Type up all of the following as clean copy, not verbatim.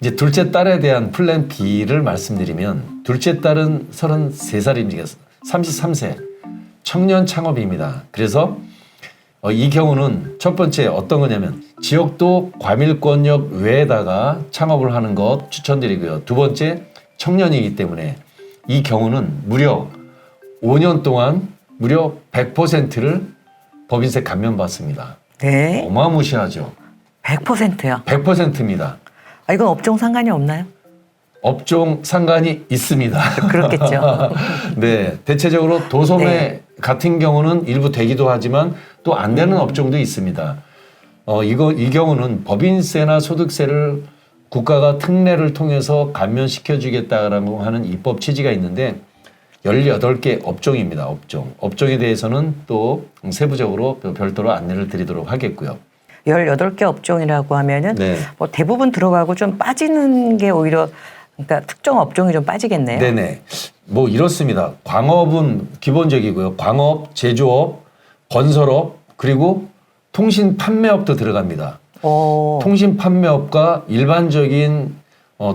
이제 둘째 딸에 대한 플랜 B를 말씀드리면 둘째 딸은 33살입니다. 33세 청년 창업입니다. 그래서 이 경우는 첫 번째 어떤 거냐면 지역도 과밀권역 외에다가 창업을 하는 것 추천드리고요. 두 번째 청년이기 때문에 이 경우는 무려 5년 동안 무려 100%를 법인세 감면받습니다. 네. 어마무시하죠. 100%요? 100%입니다. 아, 이건 업종 상관이 없나요? 업종 상관이 있습니다. 그렇겠죠. 네, 대체적으로 도소매 네. 같은 경우는 일부 되기도 하지만 또 안 되는 업종도 있습니다. 이 경우는 법인세나 소득세를 국가가 특례를 통해서 감면시켜주겠다라고 하는 입법 취지가 있는데 18개 업종입니다. 업종에 대해서는 또 세부적으로 별도로 안내를 드리도록 하겠고요. 18개 업종이라고 하면은 네. 뭐 대부분 들어가고 좀 빠지는 게 오히려 그러니까 특정 업종이 좀 빠지겠네요. 네네. 뭐 이렇습니다. 광업은 기본적이고요. 광업, 제조업, 건설업, 그리고 통신 판매업도 들어갑니다. 통신 판매업과 일반적인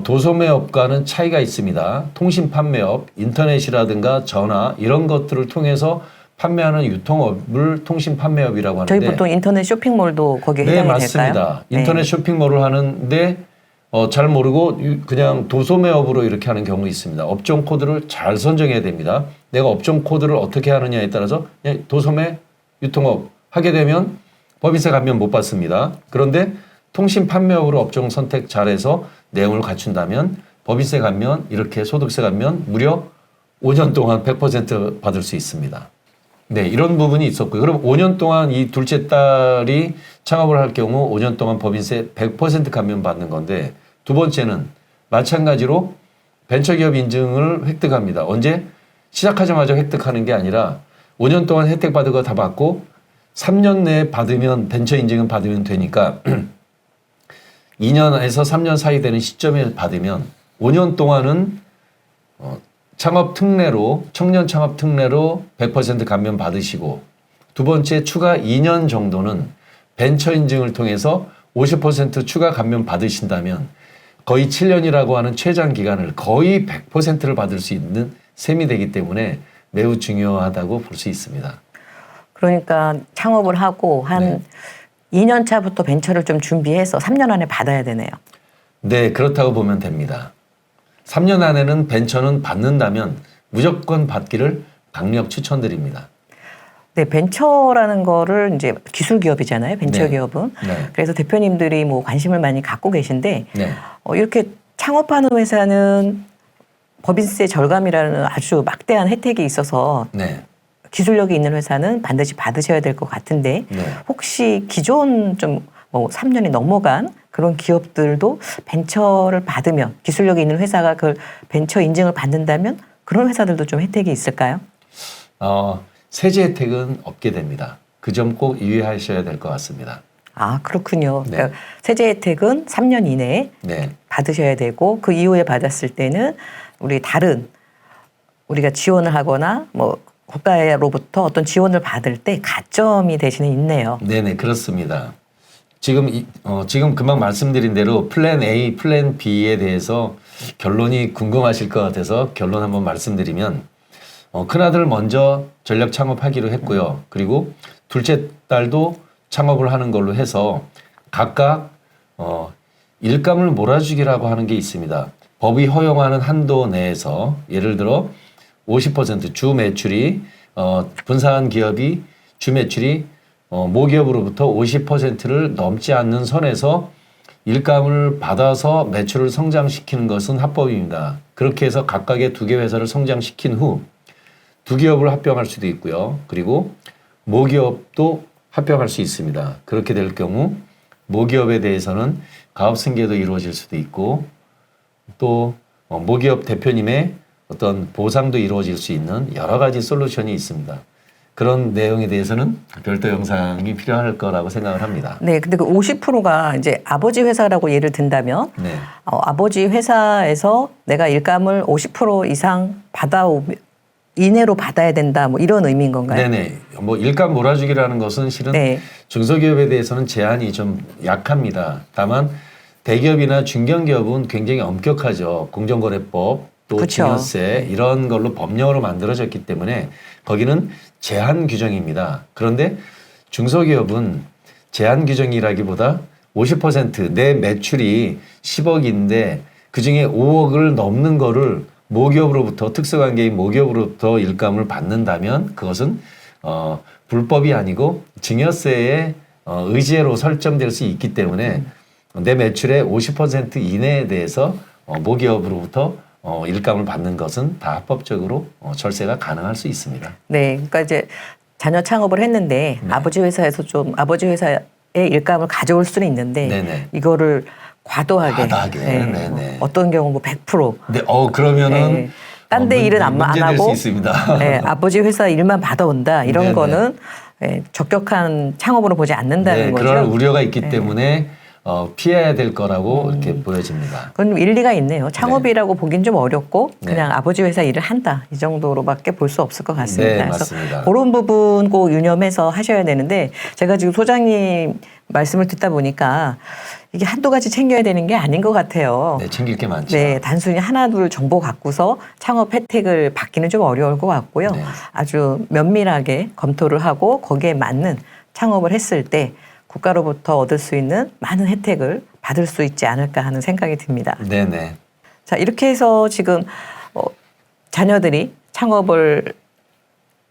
도소매업과는 차이가 있습니다. 통신 판매업, 인터넷이라든가 전화 이런 것들을 통해서 판매하는 유통업을 통신 판매업이라고 하는데 저희 보통 인터넷 쇼핑몰도 거기에 해당이 될까요? 맞습니다. 인터넷 쇼핑몰을 하는데 잘 모르고 그냥 도소매업으로 이렇게 하는 경우 있습니다. 업종 코드를 잘 선정해야 됩니다. 내가 업종 코드를 어떻게 하느냐에 따라서 그냥 도소매, 유통업 하게 되면 법인세 감면 못 받습니다. 그런데 통신 판매업으로 업종 선택 잘해서 내용을 갖춘다면 법인세 감면, 이렇게 소득세 감면 무려 5년 동안 100% 받을 수 있습니다. 네, 이런 부분이 있었고요. 그럼 5년 동안 이 둘째 딸이 창업을 할 경우 5년 동안 법인세 100% 감면 받는 건데 두 번째는 마찬가지로 벤처기업 인증을 획득합니다. 언제? 시작하자마자 획득하는 게 아니라 5년 동안 혜택 받은 거 다 받고 3년 내에 받으면 벤처 인증은 받으면 되니까 2년에서 3년 사이 되는 시점에 받으면 5년 동안은 창업 특례로 청년 창업 특례로 100% 감면 받으시고 두 번째 추가 2년 정도는 벤처 인증을 통해서 50% 추가 감면 받으신다면 거의 7년이라고 하는 최장 기간을 거의 100%를 받을 수 있는 셈이 되기 때문에 매우 중요하다고 볼 수 있습니다. 그러니까 창업을 하고 한 2년 차부터 벤처를 좀 준비해서 3년 안에 받아야 되네요. 네, 그렇다고 보면 됩니다. 3년 안에는 벤처는 받는다면 무조건 받기를 강력 추천드립니다. 네, 벤처라는 거를 이제 기술 기업이잖아요. 벤처 기업은. 네. 그래서 대표님들이 뭐 관심을 많이 갖고 계신데 네. 이렇게 창업하는 회사는 법인세 절감이라는 아주 막대한 혜택이 있어서 네. 기술력이 있는 회사는 반드시 받으셔야 될 것 같은데 네. 혹시 기존 좀 뭐 3년이 넘어간 그런 기업들도 벤처를 받으면 기술력이 있는 회사가 그 벤처 인증을 받는다면 그런 회사들도 좀 혜택이 있을까요? 세제 혜택은 없게 됩니다. 그 점 꼭 유의하셔야 될 것 같습니다. 아, 그렇군요. 네. 그러니까 세제 혜택은 3년 이내에 네. 받으셔야 되고 그 이후에 받았을 때는 우리 다른 우리가 지원을 하거나 뭐 국가로부터 어떤 지원을 받을 때 가점이 대신에 있네요. 네네, 그렇습니다. 지금 금방 말씀드린 대로 플랜 A, 플랜 B에 대해서 결론이 궁금하실 것 같아서 결론 한번 말씀드리면 큰아들 먼저 전략 창업하기로 했고요. 그리고 둘째 딸도 창업을 하는 걸로 해서 각각 일감을 몰아주기라고 하는 게 있습니다. 법이 허용하는 한도 내에서 예를 들어 50% 주 매출이 분사한 기업이 주 매출이 모기업으로부터 50%를 넘지 않는 선에서 일감을 받아서 매출을 성장시키는 것은 합법입니다. 그렇게 해서 각각의 2개 회사를 성장시킨 후 2기업을 합병할 수도 있고요. 그리고 모기업도 합병할 수 있습니다. 그렇게 될 경우 모기업에 대해서는 가업승계도 이루어질 수도 있고 또 모기업 대표님의 어떤 보상도 이루어질 수 있는 여러 가지 솔루션이 있습니다. 그런 내용에 대해서는 별도 영상이 필요할 거라고 생각을 합니다. 네, 근데 그 50%가 이제 아버지 회사라고 예를 든다면 네. 아버지 회사에서 내가 일감을 50% 이상 이내로 받아야 된다, 뭐 이런 의미인 건가요? 네네. 뭐 일감 몰아주기라는 것은 실은 네. 중소기업에 대해서는 제한이 좀 약합니다. 다만 대기업이나 중견기업은 굉장히 엄격하죠. 공정거래법 또 그쵸. 증여세 이런 걸로 법령으로 만들어졌기 때문에 거기는 제한 규정입니다. 그런데 중소기업은 제한 규정이라기보다 50%내 매출이 10억인데 그중에 5억을 넘는 거를 모기업으로부터 특수관계인 모기업으로부터 일감을 받는다면 그것은 불법이 아니고 증여세의 의제로 설정될 수 있기 때문에 내 매출의 50% 이내에 대해서 모기업으로부터 일감을 받는 것은 다 합법적으로 절세가 가능할 수 있습니다. 네, 그러니까 이제 자녀 창업을 했는데 네. 아버지 회사의 일감을 가져올 수는 있는데 네네. 이거를 과도하게, 네네. 어떤 경우 뭐 100%. 네, 그러면은 네. 딴 데 일은 안 문제될 하고 수 있습니다. 네, 아버지 회사 일만 받아온다 이런 네네. 거는 적격한 창업으로 보지 않는다는 네, 거죠. 그럴 우려가 있기 때문에 피해야 될 거라고 이렇게 보여집니다. 그건 일리가 있네요. 창업이라고 보긴 좀 어렵고 네. 그냥 아버지 회사 일을 한다 이 정도로밖에 볼 수 없을 것 같습니다. 네, 그래서 맞습니다. 그런 부분 꼭 유념해서 하셔야 되는데 제가 지금 소장님 말씀을 듣다 보니까 이게 한두 가지 챙겨야 되는 게 아닌 것 같아요. 네, 챙길 게 많죠. 네, 단순히 하나 둘 정보 갖고서 창업 혜택을 받기는 좀 어려울 것 같고요. 네. 아주 면밀하게 검토를 하고 거기에 맞는 창업을 했을 때 국가로부터 얻을 수 있는 많은 혜택을 받을 수 있지 않을까 하는 생각이 듭니다. 네네. 자, 이렇게 해서 지금 자녀들이 창업을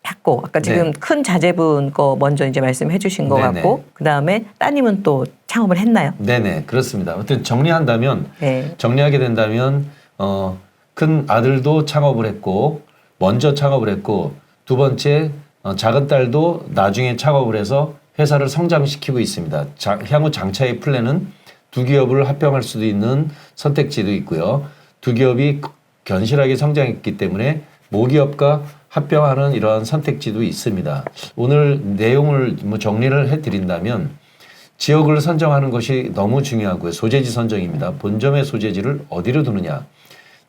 했고 아까 지금 네. 큰 자제분 거 먼저 이제 말씀해 주신 것 네네. 같고 그다음에 따님은 또 창업을 했나요? 네네. 그렇습니다. 어떤 정리한다면 네. 정리하게 된다면 큰 아들도 창업을 했고 먼저 창업을 했고 두 번째 작은 딸도 나중에 창업을 해서 회사를 성장시키고 있습니다. 향후 장차의 플랜은 두 기업을 합병할 수도 있는 선택지도 있고요. 두 기업이 견실하게 성장했기 때문에 모기업과 합병하는 이러한 선택지도 있습니다. 오늘 내용을 정리를 해드린다면 지역을 선정하는 것이 너무 중요하고요. 소재지 선정입니다. 본점의 소재지를 어디로 두느냐.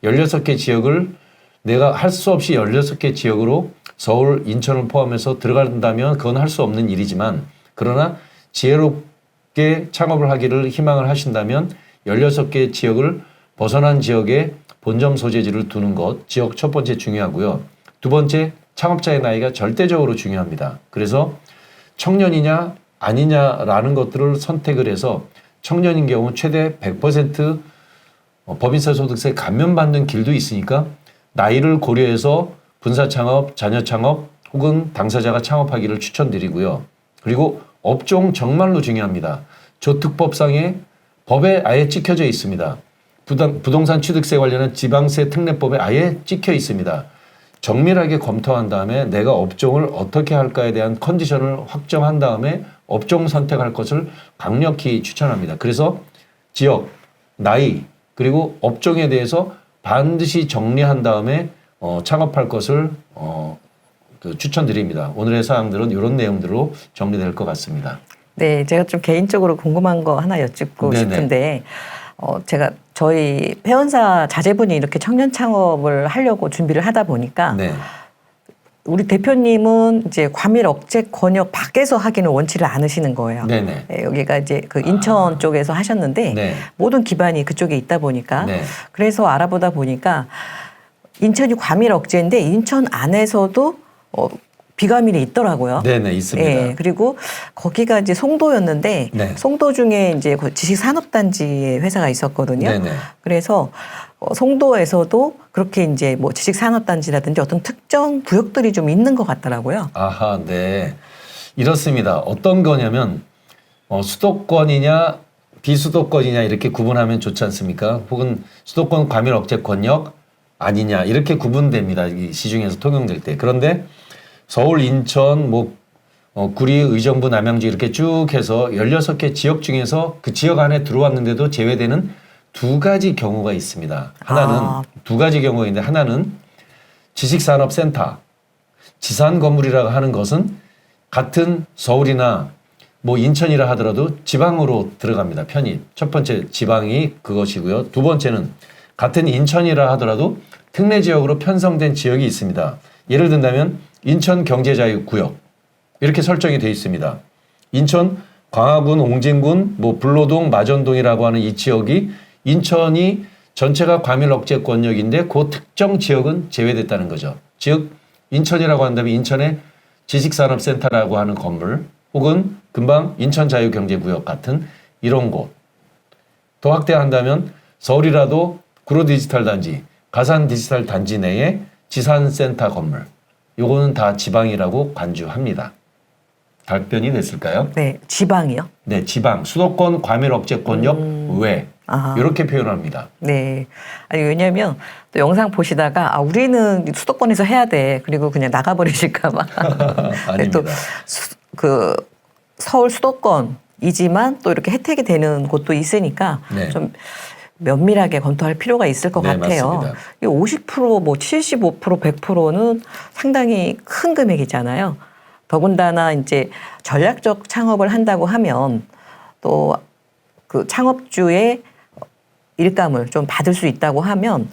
16개 지역을 내가 할 수 없이 16개 지역으로 서울, 인천을 포함해서 들어간다면 그건 할 수 없는 일이지만 그러나 지혜롭게 창업을 하기를 희망을 하신다면 16개 지역을 벗어난 지역에 본점 소재지를 두는 것, 지역 첫 번째 중요하고요. 두 번째, 창업자의 나이가 절대적으로 중요합니다. 그래서 청년이냐 아니냐라는 것들을 선택을 해서 청년인 경우 최대 100% 법인세 소득세 감면받는 길도 있으니까 나이를 고려해서 분사 창업, 자녀 창업 혹은 당사자가 창업하기를 추천드리고요. 그리고 업종 정말로 중요합니다. 조특법상의 법에 아예 찍혀져 있습니다. 부동산 취득세 관련한 지방세 특례법에 아예 찍혀 있습니다. 정밀하게 검토한 다음에 내가 업종을 어떻게 할까에 대한 컨디션을 확정한 다음에 업종 선택할 것을 강력히 추천합니다. 그래서 지역, 나이, 그리고 업종에 대해서 반드시 정리한 다음에 창업할 것을 추천드립니다. 오늘의 사항들은 이런 내용들로 정리될 것 같습니다. 네, 제가 좀 개인적으로 궁금한 거 하나 여쭙고 네네. 싶은데 제가 저희 회원사 자제분이 이렇게 청년 창업을 하려고 준비를 하다 보니까 네. 우리 대표님은 이제 과밀 억제 권역 밖에서 하기는 원치를 않으시는 거예요. 네네. 네, 여기가 이제 그 인천 쪽에서 하셨는데 네. 모든 기반이 그쪽에 있다 보니까 네. 그래서 알아보다 보니까 인천이 과밀 억제인데 인천 안에서도 비과밀이 있더라고요. 네네, 있습니다. 예, 그리고 거기가 이제 송도였는데 네. 송도 중에 이제 지식산업단지의 회사가 있었거든요. 네네. 그래서 송도에서도 그렇게 이제 뭐 지식산업단지라든지 어떤 특정 구역들이 좀 있는 것 같더라고요. 아하, 네. 이렇습니다. 어떤 거냐면 수도권이냐 비수도권이냐 이렇게 구분하면 좋지 않습니까? 혹은 수도권 과밀 억제 권역 아니냐 이렇게 구분됩니다. 이 시중에서 통용될 때. 그런데 서울, 인천, 구리, 의정부, 남양주 이렇게 쭉 해서 16개 지역 중에서 그 지역 안에 들어왔는데도 제외되는 두 가지 경우가 있습니다. 하나는 두 가지 경우가 있는데 하나는 지식산업센터, 지산 건물이라고 하는 것은 같은 서울이나 인천이라 하더라도 지방으로 들어갑니다. 편입. 첫 번째 지방이 그것이고요. 두 번째는 같은 인천이라 하더라도 특례 지역으로 편성된 지역이 있습니다. 예를 든다면 인천 경제자유구역 이렇게 설정이 되어 있습니다. 인천 광화군, 옹진군, 뭐 불로동, 마전동이라고 하는 이 지역이 인천이 전체가 과밀 억제 권역인데 그 특정 지역은 제외됐다는 거죠. 즉 인천이라고 한다면 인천의 지식산업센터라고 하는 건물 혹은 금방 인천자유경제구역 같은 이런 곳. 더 확대한다면 서울이라도 구로디지털단지, 가산디지털단지 내에 지산센터 건물. 요거는 다 지방이라고 간주합니다. 답변이 됐을까요? 네, 지방이요? 네, 지방. 수도권 과밀 억제 권역 외. 아하. 이렇게 표현합니다. 네. 아니, 왜냐면 또 영상 보시다가 우리는 수도권에서 해야 돼. 그리고 그냥 나가버리실까봐. 아닙니다. 또 서울 수도권이지만 또 이렇게 혜택이 되는 곳도 있으니까 네. 좀 면밀하게 검토할 필요가 있을 것 네, 같아요. 맞습니다. 이 50%, 뭐 75%, 100%는 상당히 큰 금액이잖아요. 더군다나 이제 전략적 창업을 한다고 하면 또 그 창업주의 일감을 좀 받을 수 있다고 하면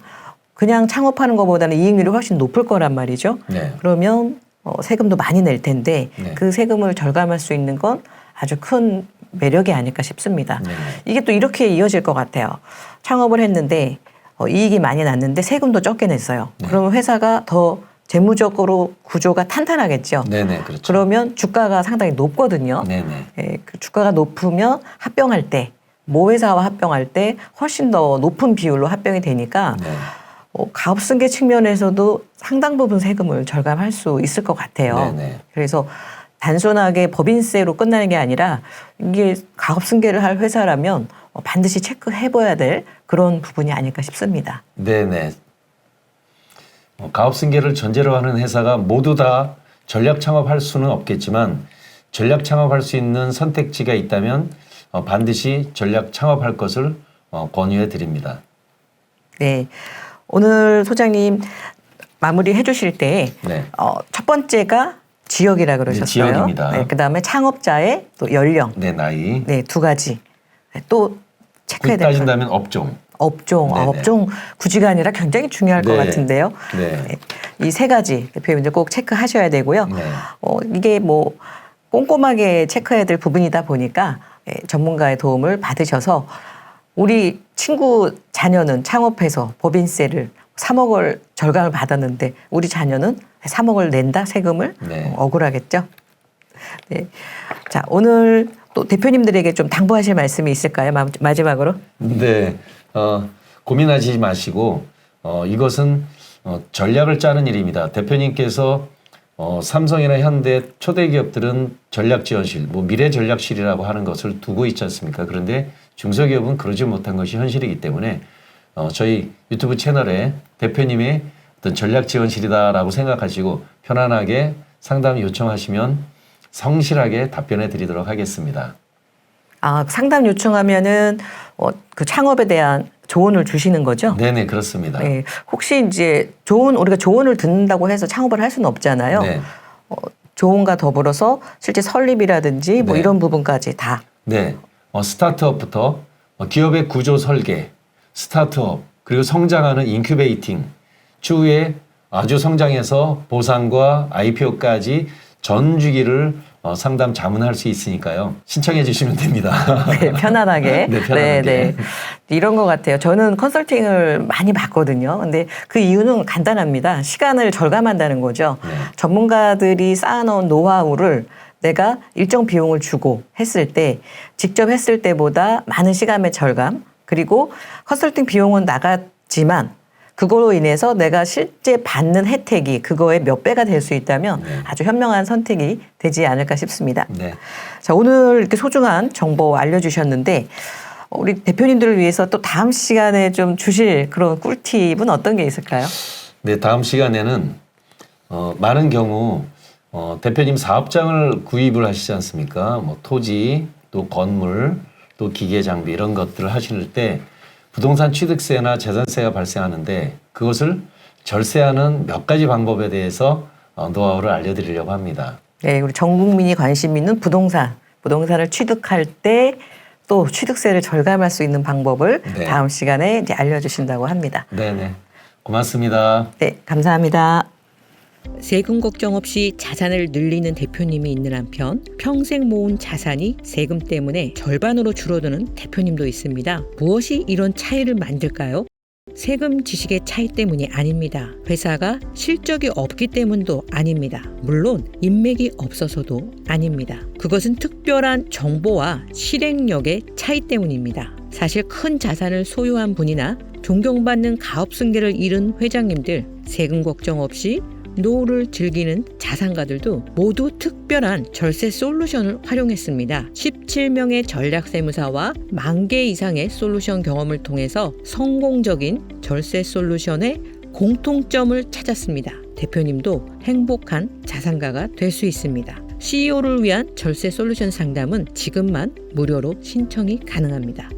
그냥 창업하는 것보다는 이익률이 훨씬 높을 거란 말이죠. 네. 그러면 세금도 많이 낼 텐데 네. 그 세금을 절감할 수 있는 건 아주 큰 매력이 아닐까 싶습니다. 네. 이게 또 이렇게 이어질 것 같아요. 창업을 했는데 이익이 많이 났는데 세금도 적게 냈어요. 네. 그러면 회사가 더 재무적으로 구조가 탄탄하겠죠. 네네, 그렇죠. 그러면 주가가 상당히 높거든요. 네네. 예, 그 주가가 높으면 합병할 때, 모회사와 합병할 때 훨씬 더 높은 비율로 합병이 되니까 네. 가업승계 측면에서도 상당 부분 세금을 절감할 수 있을 것 같아요. 네네. 그래서 단순하게 법인세로 끝나는 게 아니라 이게 가업승계를 할 회사라면 반드시 체크해봐야 될 그런 부분이 아닐까 싶습니다. 네네. 가업승계를 전제로 하는 회사가 모두 다 전략 창업할 수는 없겠지만 전략 창업할 수 있는 선택지가 있다면 반드시 전략 창업할 것을 권유해 드립니다. 네. 오늘 소장님 마무리 해주실 때 네. 첫 번째가 지역이라 그러셨어요. 네, 지역입니다. 네, 그다음에 창업자의 또 연령. 네, 나이. 네, 두 가지. 네, 또 체크해야 굳이 될 따진다면 업종. 업종. 네네. 업종 굳이가 아니라 굉장히 중요할 것 네. 같은데요. 네. 이 세 가지 대표님들 꼭 체크하셔야 되고요. 네. 이게 뭐 꼼꼼하게 체크해야 될 부분이다 보니까 전문가의 도움을 받으셔서 우리 친구 자녀는 창업해서 법인세를 3억을 절감을 받았는데 우리 자녀는 3억을 낸다 세금을 네. 억울하겠죠. 네. 자, 오늘 또 대표님들에게 좀 당부하실 말씀이 있을까요? 마지막으로. 네. 고민하지 마시고 이것은 전략을 짜는 일입니다. 대표님께서 삼성이나 현대 초대 기업들은 전략지원실, 뭐 미래전략실이라고 하는 것을 두고 있지 않습니까? 그런데 중소기업은 그러지 못한 것이 현실이기 때문에 저희 유튜브 채널에 대표님의 어떤 전략지원실이다라고 생각하시고 편안하게 상담 요청하시면 성실하게 답변해 드리도록 하겠습니다. 상담 요청하면은 그 창업에 대한 조언을 주시는 거죠? 네네, 그렇습니다. 네. 혹시 이제 우리가 조언을 듣는다고 해서 창업을 할 수는 없잖아요. 네. 조언과 더불어서 실제 설립이라든지 뭐 네. 이런 부분까지 다. 네. 스타트업부터 기업의 구조 설계, 스타트업, 그리고 성장하는 인큐베이팅, 추후에 아주 성장해서 보상과 IPO까지 전 주기를 상담 자문할 수 있으니까요. 신청해 주시면 됩니다. 네, 편안하게. 네, 편안하게. 네. 이런 것 같아요. 저는 컨설팅을 많이 받거든요. 근데 그 이유는 간단합니다. 시간을 절감한다는 거죠. 네. 전문가들이 쌓아놓은 노하우를 내가 일정 비용을 주고 했을 때 직접 했을 때보다 많은 시간의 절감 그리고 컨설팅 비용은 나갔지만 그걸로 인해서 내가 실제 받는 혜택이 그거의 몇 배가 될 수 있다면 네. 아주 현명한 선택이 되지 않을까 싶습니다. 네. 자, 오늘 이렇게 소중한 정보 알려주셨는데 우리 대표님들을 위해서 또 다음 시간에 좀 주실 그런 꿀팁은 어떤 게 있을까요? 네, 다음 시간에는 많은 경우 대표님 사업장을 구입을 하시지 않습니까? 뭐 토지, 또 건물, 또 기계 장비 이런 것들을 하실 때 부동산 취득세나 재산세가 발생하는데 그것을 절세하는 몇 가지 방법에 대해서 노하우를 알려드리려고 합니다. 네, 우리 전 국민이 관심 있는 부동산을 취득할 때 또 취득세를 절감할 수 있는 방법을 네. 다음 시간에 이제 알려주신다고 합니다. 네네. 고맙습니다. 네, 감사합니다. 세금 걱정 없이 자산을 늘리는 대표님이 있는 한편 평생 모은 자산이 세금 때문에 절반으로 줄어드는 대표님도 있습니다. 무엇이 이런 차이를 만들까요? 세금 지식의 차이 때문이 아닙니다. 회사가 실적이 없기 때문도 아닙니다. 물론 인맥이 없어서도 아닙니다. 그것은 특별한 정보와 실행력의 차이 때문입니다. 사실 큰 자산을 소유한 분이나 존경받는 가업 승계를 잃은 회장님들, 세금 걱정 없이 노후를 즐기는 자산가들도 모두 특별한 절세 솔루션을 활용했습니다. 17명의 전략세무사와 10,000개 이상의 솔루션 경험을 통해서 성공적인 절세 솔루션의 공통점을 찾았습니다. 대표님도 행복한 자산가가 될 수 있습니다. CEO를 위한 절세 솔루션 상담은 지금만 무료로 신청이 가능합니다.